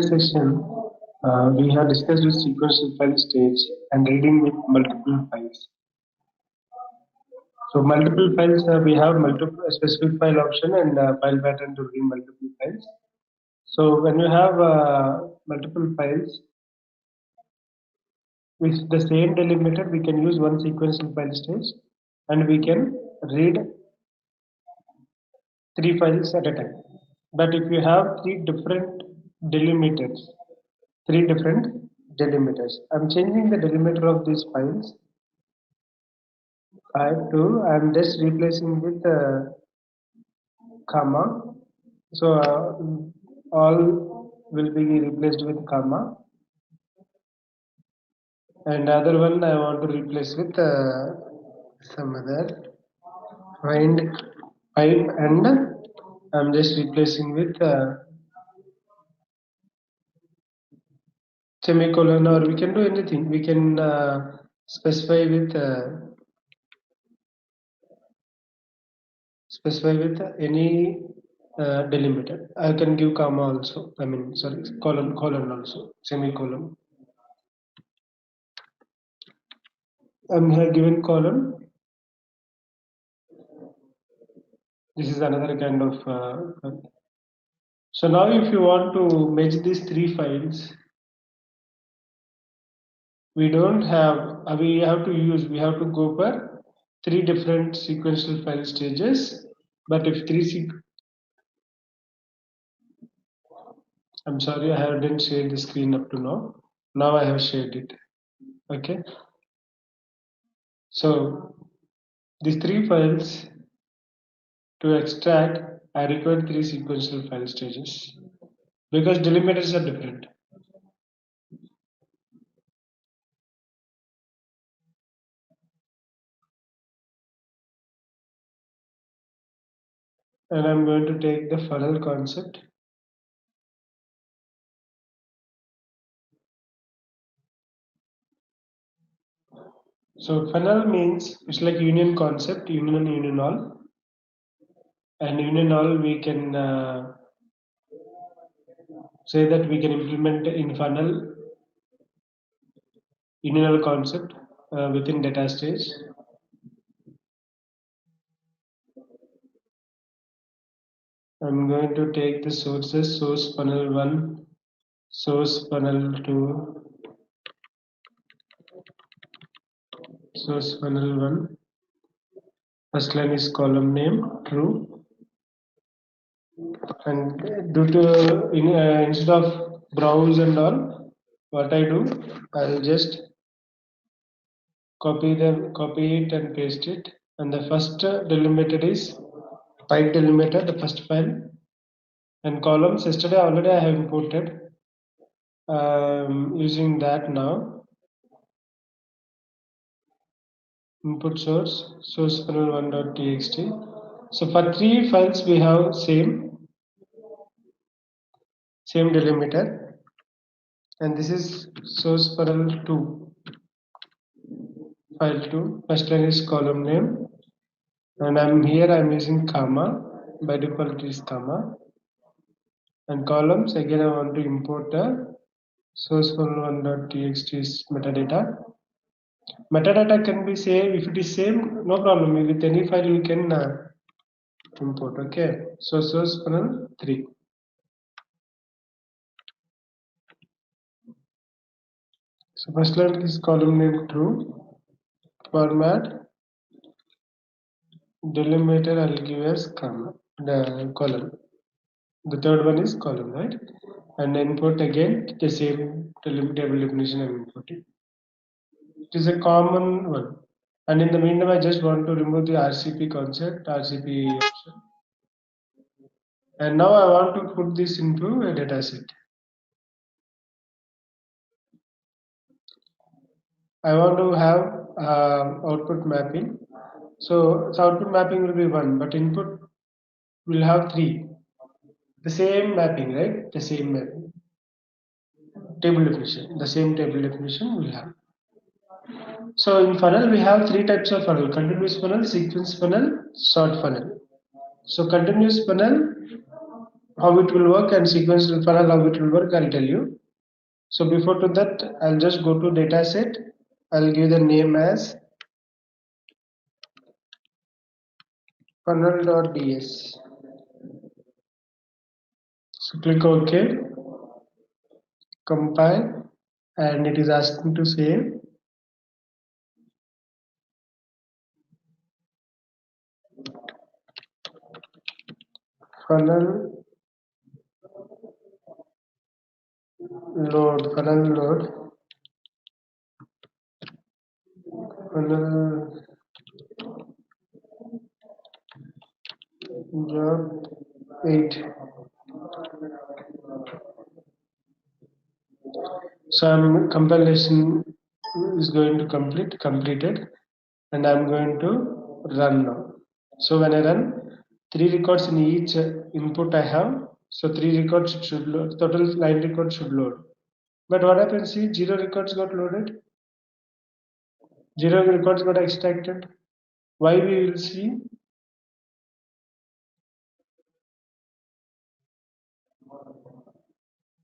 session, we have discussed with sequential file stage and reading with multiple files. So multiple files, we have multiple specific file option and file pattern to read multiple files. So when you have multiple files with the same delimiter, we can use one sequential file stage and we can read 3 files at a time. But if you have three different delimiters, I'm changing the delimiter of these files. I'm just replacing with comma. So all will be replaced with comma, and other one I want to replace with some other find pipe, and I'm just replacing with semicolon, or we can do anything. We can specify with any delimiter. I can give comma also. I mean, sorry, colon also, semicolon. I'm here given colon. This is another kind of. So now, if you want to merge these 3 files, we don't have. We have to go for 3 different sequential file stages. But if I'm sorry, I haven't shared the screen up to now. Now I have shared it. Okay. So these 3 files to extract, I require 3 sequential file stages because delimiters are different. And I'm going to take the funnel concept. So funnel means it's like union concept, union and union all. And union all we can say that we can implement in funnel union all concept within Datastage. I'm going to take the sources, source funnel 1, source funnel 2, source funnel 1. First line is column name true, and due to instead of browse and all, what I do, I'll just copy it and paste it. And the first delimiter is pipe delimiter, the first file, and columns. Yesterday already I have imported. Using that now. Input source funnel 1.txt. So for 3 files we have same delimiter, and this is source funnel 2, file 2. First line is column name, and I'm using comma. By default it is comma. And columns, again I want to import the source funnel 1.txt is metadata. Metadata can be same. If it is same, no problem. With any file you can import. Okay. So source funnel 3. So first line is column name true. Format delimiter I'll give as comma, the column. The third one is column, right? And input again the same table definition I'm importing. It is a common one. And in the meantime, I just want to remove the RCP concept, RCP option. And now I want to put this into a data set. I want to have output mapping. So output mapping will be 1, but input will have 3. The same mapping, right? The same mapping. Table definition. The same table definition will have. So in funnel, we have 3 types of funnel: continuous funnel, sequence funnel, short funnel. So continuous funnel, how it will work and sequential funnel how it will work, I'll tell you. So before to that, I'll just go to dataset. I'll give the name as funnel.ds. So click OK, compile, and it is asking to save. Funnel load, funnel job 8. So I'm compilation is going to completed, and I'm going to run now. So when I run, 3 records in each input I have. So 3 records should load. Total 9 records should load. But what happens? See, 0 records got loaded. 0 records got extracted. Why we will see?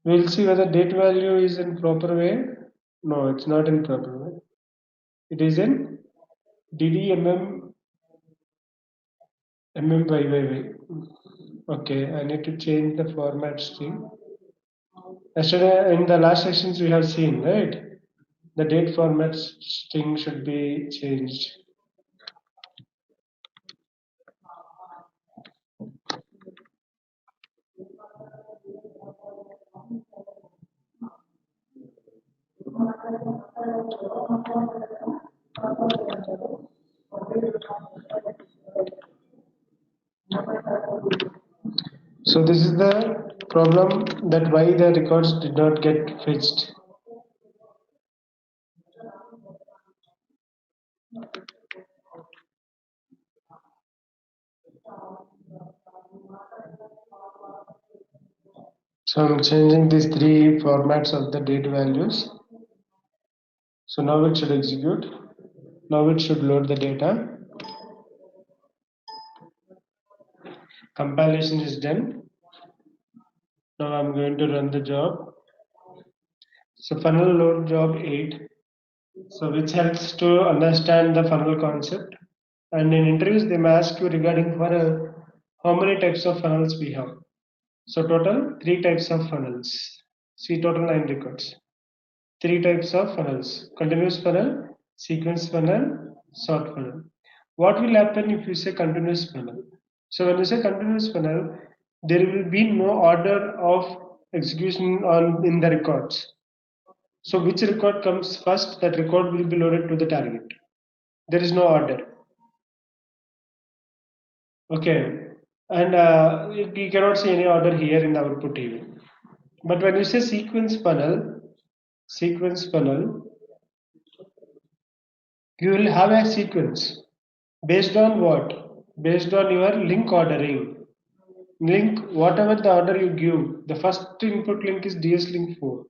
We'll see whether date value is in proper way. No, it's not in proper way. It is in DDMM MMYYY. Okay, I need to change the format string. Yesterday, in the last sessions, we have seen, right? The date format string should be changed. So this is the problem, that why the records did not get fetched. So I'm changing these 3 formats of the date values. So now it should execute. Now it should load the data. Compilation is done. Now I'm going to run the job. So funnel load job 8. So which helps to understand the funnel concept. And in interviews, they may ask you regarding funnel, how many types of funnels we have. So total 3 types of funnels. See, total 9 records. 3 types of funnels: continuous funnel, sequence funnel, sort funnel. What will happen if you say continuous funnel? So when you say continuous funnel, there will be no order of execution on in the records. So which record comes first, that record will be loaded to the target. There is no order. Okay, and we cannot see any order here in the output even. But when you say sequence funnel, you will have a sequence based on what? Based on your link ordering. Link, whatever the order you give, the first input link is DS link 4.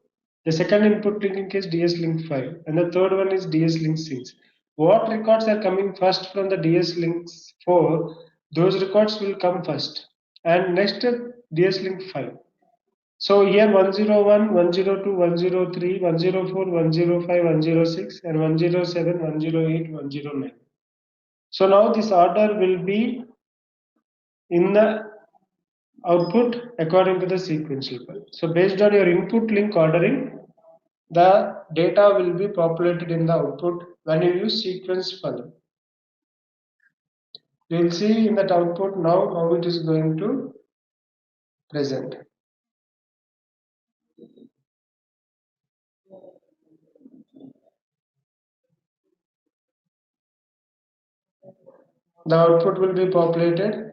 The second input link is DS link 5, and the third one is DS link 6. What records are coming first from the DS link 4, those records will come first, and next DS link 5. So here 101, 102, 103, 104, 105, 106, and 107, 108, 109. So now this order will be in the output according to the sequential file. So based on your input link ordering, the data will be populated in the output when you use sequence funnel. You will see in that output now how it is going to present. The output will be populated.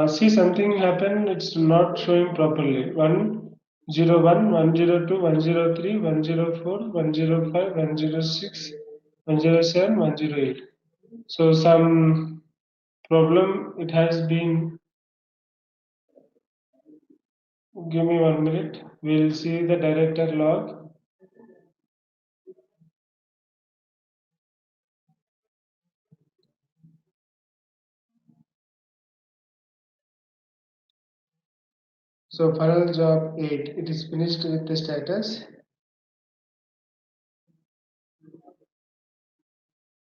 See, something happened, it's not showing properly. 101, 102, 103, 104, 105, 106, 107, 108. So some problem it has been. Give me 1 minute. We'll see the director log. So final job 8, it is finished with the status.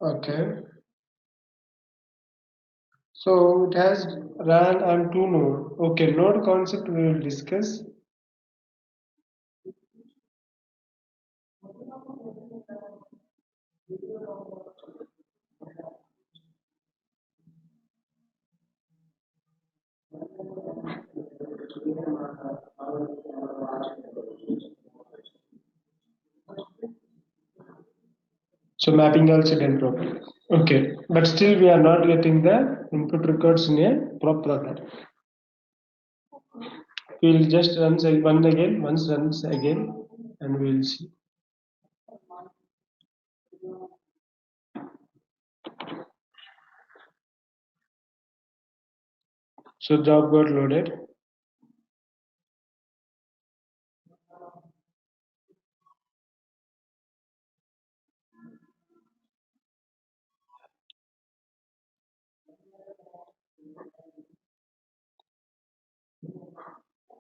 Okay. So it has ran on 2 node. Okay, node concept we will discuss. So mapping also done properly. Okay, but still we are not getting the input records in a proper order. We will just run one again, once runs again, and we will see. So job got loaded.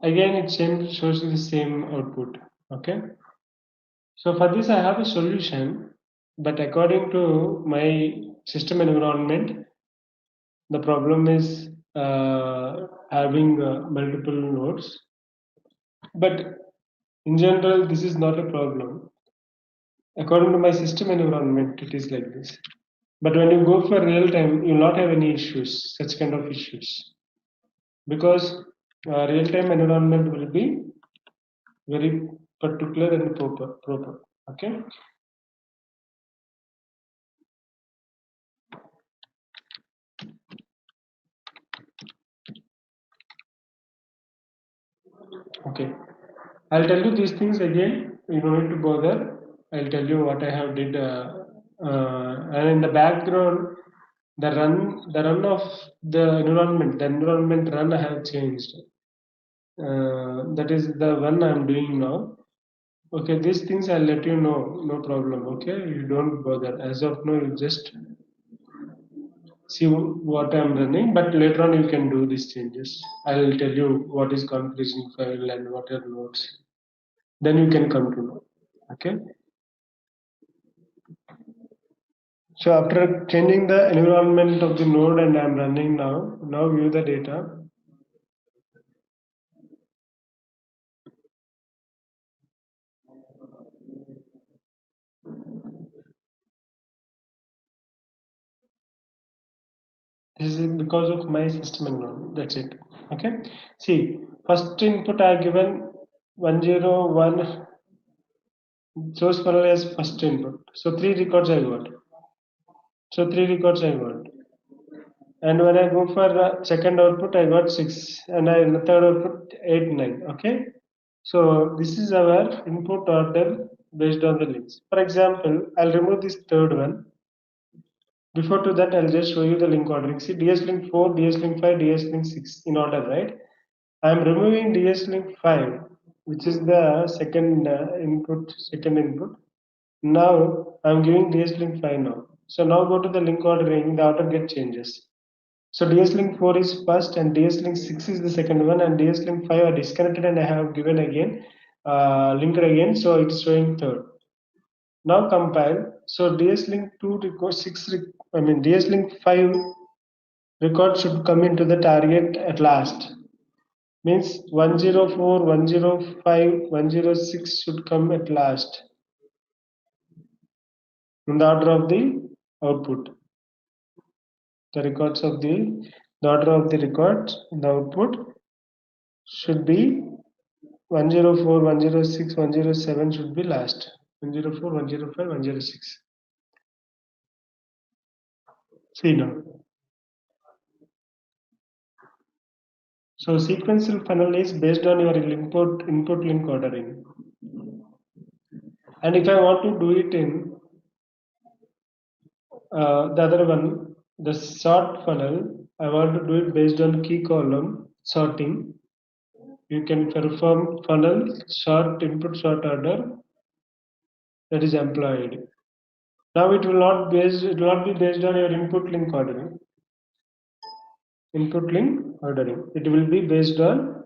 Again, it shows the same output. Okay. So for this, I have a solution, but according to my system environment, the problem is having multiple nodes. But in general, this is not a problem. According to my system environment, it is like this. But when you go for real time, you will not have any issues, such kind of issues, because real time environment will be very particular and proper. Okay. Okay. I'll tell you these things again. You don't need to bother. I'll tell you what I have did. And in the background, the run of the environment run I have changed. That is the one I'm doing now. Okay, these things I'll let you know. No problem. Okay, you don't bother. As of now, you just see what I'm running. But later on, you can do these changes. I'll tell you what is configuration file and what are nodes. Then you can come to know. Okay. So after changing the environment of the node and I'm running now view the data. This is because of my system environment. That's it. Okay. See, first input I given 101 source funnel as first input. So three records I got. So three records I got. And when I go for second output, I got 6, and in the third output 8, 9. Okay. So this is our input order based on the links. For example, I'll remove this third one. Before to that, I'll just show you the link ordering. See, DS link 4, DS link 5, DS link 6 in order, right? I'm removing DS link 5, which is the second input. Now I'm giving DS link 5 now. So now go to the link ordering, the order get changes. So DS link 4 is first and DS link 6 is the second one, and DS link 5 are disconnected and I have given again, linked again, so it's showing third. Now compile. So DS link 2 record 6, DS link 5 record should come into the target at last. Means 104, 105, 106 should come at last in the order of the output. The records of the order of the records in the output should be 104, 106, 107 should be last. 104, 105, 106. See now. So sequential funnel is based on your input link ordering. And if I want to do it in the other one, the sort funnel, I want to do it based on key column sorting. You can perform funnel sort input sort order that is employed. Now it will not be based on your input link ordering. Input link ordering. It will be based on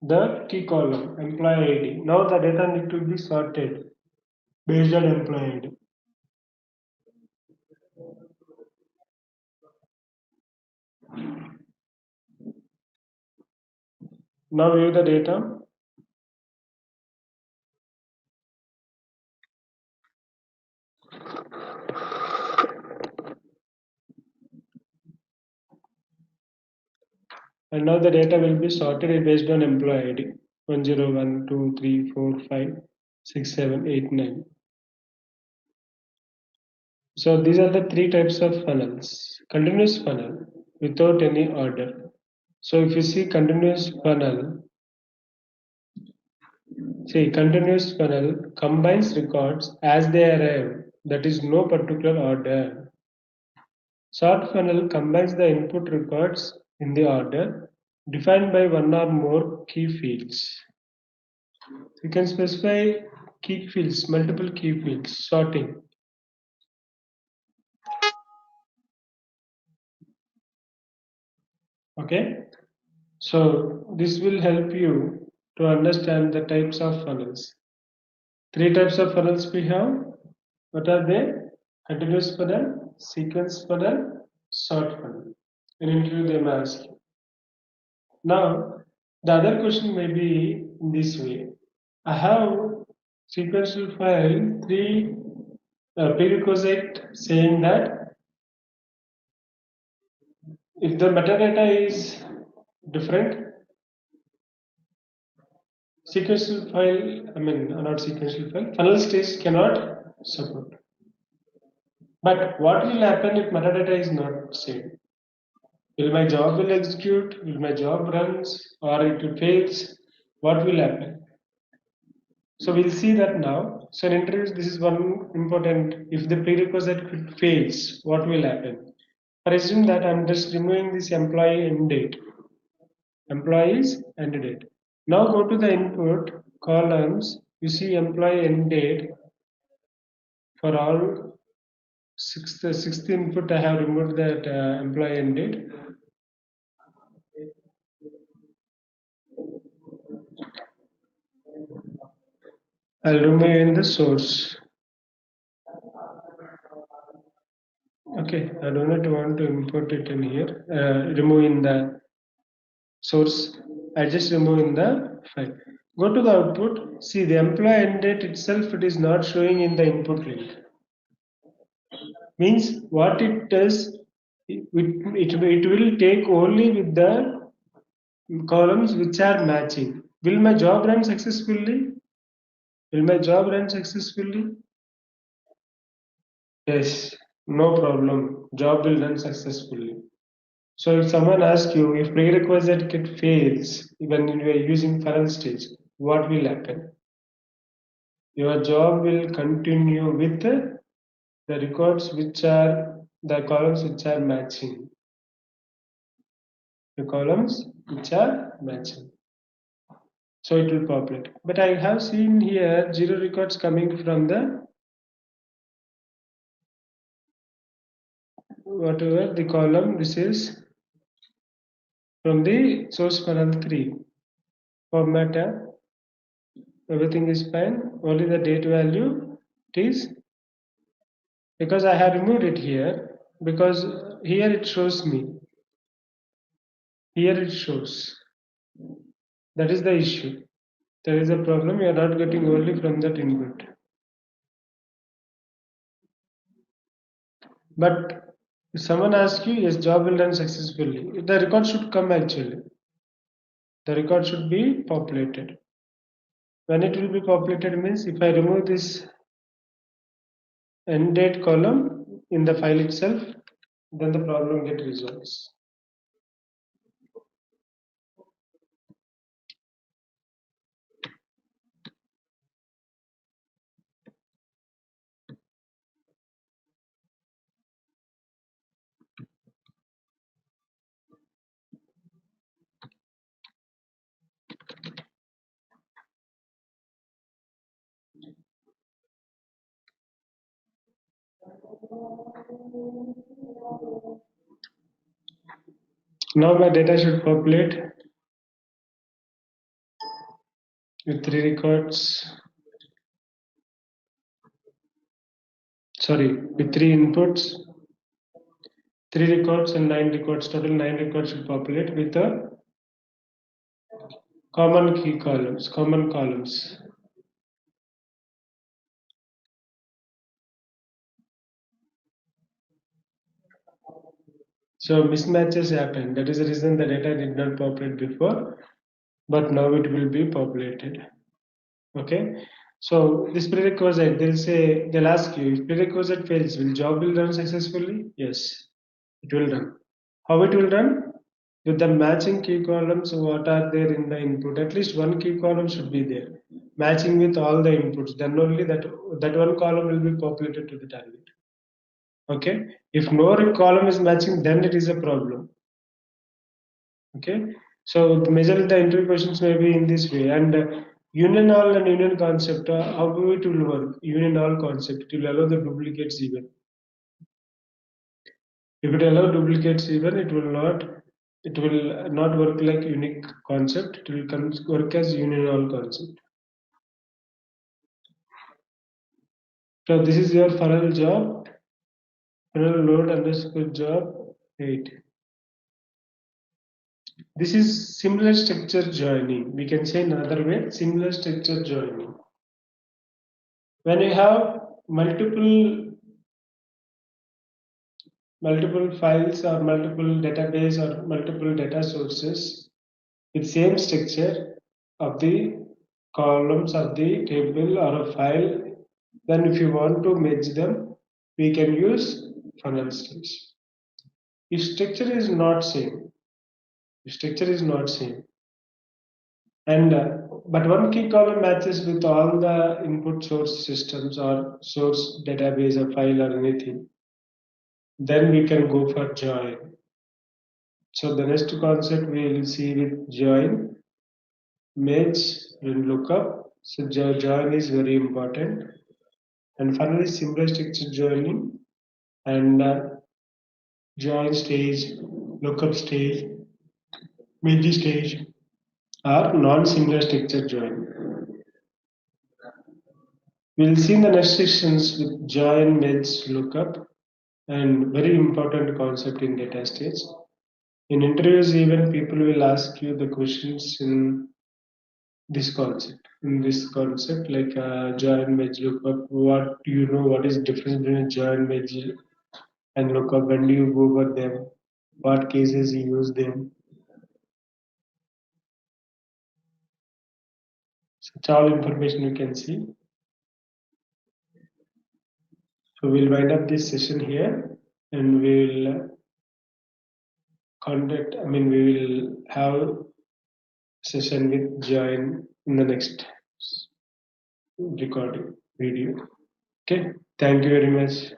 the key column, employee ID. Now the data need to be sorted based on employee ID. Now view the data. And now the data will be sorted based on employee ID 101, 2, 3, 4, 5, 6, 7, 8, 9. So these are the three types of funnels. Continuous funnel without any order. So if you see continuous funnel, continuous funnel combines records as they arrive. That is no particular order. Sort funnel combines the input records in the order defined by one or more key fields. You can specify key fields, multiple key fields, sorting. Okay, so this will help you to understand the types of funnels. Three types of funnels we have. What are they? Continuous funnel, sequence funnel, sort funnel. In interview they may ask you. Now, the other question may be in this way. I have sequential file three prerequisite saying that if the metadata is different, sequential file, not sequential file, funnel stage cannot support. But what will happen if metadata is not same? Will my job will execute? Will my job runs? Or it will fails? What will happen? So we'll see that now. So in interviews, this is one important. If the prerequisite fails, what will happen? For assume that I'm just removing this employee end date. Employees end date. Now go to the input columns. You see employee end date for all sixth input. I have removed that employee end date. I'll remove in the source. Okay, I do not want to import it in here. Remove in the source. I just remove in the file. Go to the output. See the employee end date itself. It is not showing in the input link. Means what it does. It will take only with the columns which are matching. Will my job run successfully? Will my job run successfully? Yes, no problem. Job will run successfully. So if someone asks you if prerequisite kit fails when you are using funnel stage, what will happen? Your job will continue with the records which are the columns which are matching. The columns which are matching. So it will populate. But I have seen here 0 records coming from the whatever the column. This is from the source funnel 3. For meta, everything is fine. Only the date value it is because I have removed it here because here it shows me. Here it shows. That is the issue. There is a problem. You are not getting only from that input. But if someone asks you, yes, job will run successfully. The record should come actually. The record should be populated. When it will be populated means if I remove this end date column in the file itself, then the problem get resolved. Now my data should populate. with 3 records. Sorry, with 3 inputs, 3 records and 9 records. Total 9 records should populate with the common key columns, common columns. So mismatches happen. That is the reason the data did not populate before, but now it will be populated. Okay. So this prerequisite, they'll ask you if prerequisite fails, will job will run successfully? Yes, it will run. How it will run? With the matching key columns, what are there in the input? At least one key column should be there, matching with all the inputs. Then only that one column will be populated to the target. Okay. If no column is matching, then it is a problem. Okay. So the majority of the interview questions may be in this way. And union all and union concept, how it will work? Union all concept, it will allow the duplicates even. If it allow duplicates even, it will not work like unique concept. It will work as union all concept. So this is your funnel job, funnel load underscore job 8. This is similar structure joining. We can say another way, similar structure joining. When you have multiple files or multiple database or multiple data sources with same structure of the columns of the table or a file, then if you want to merge them, we can use funnel stage. If structure is not same, and but one key column matches with all the input source systems or source database or file or anything, then we can go for join. So the next concept we will see with join, merge, and lookup. So join is very important. And finally, similar structure joining and join stage, lookup stage, merge stage are non-similar structure join. We'll see in the next sections with join, merge, lookup, and very important concept in Datastage. In interviews, even people will ask you the questions in this concept like join, merge, lookup. What do you know? What is the difference between join, merge, and lookup? When do you go over them? What cases you use them? Such all information you can see. So we'll wind up this session here, and we'll we will have session with join in the next recording video. Okay, thank you very much.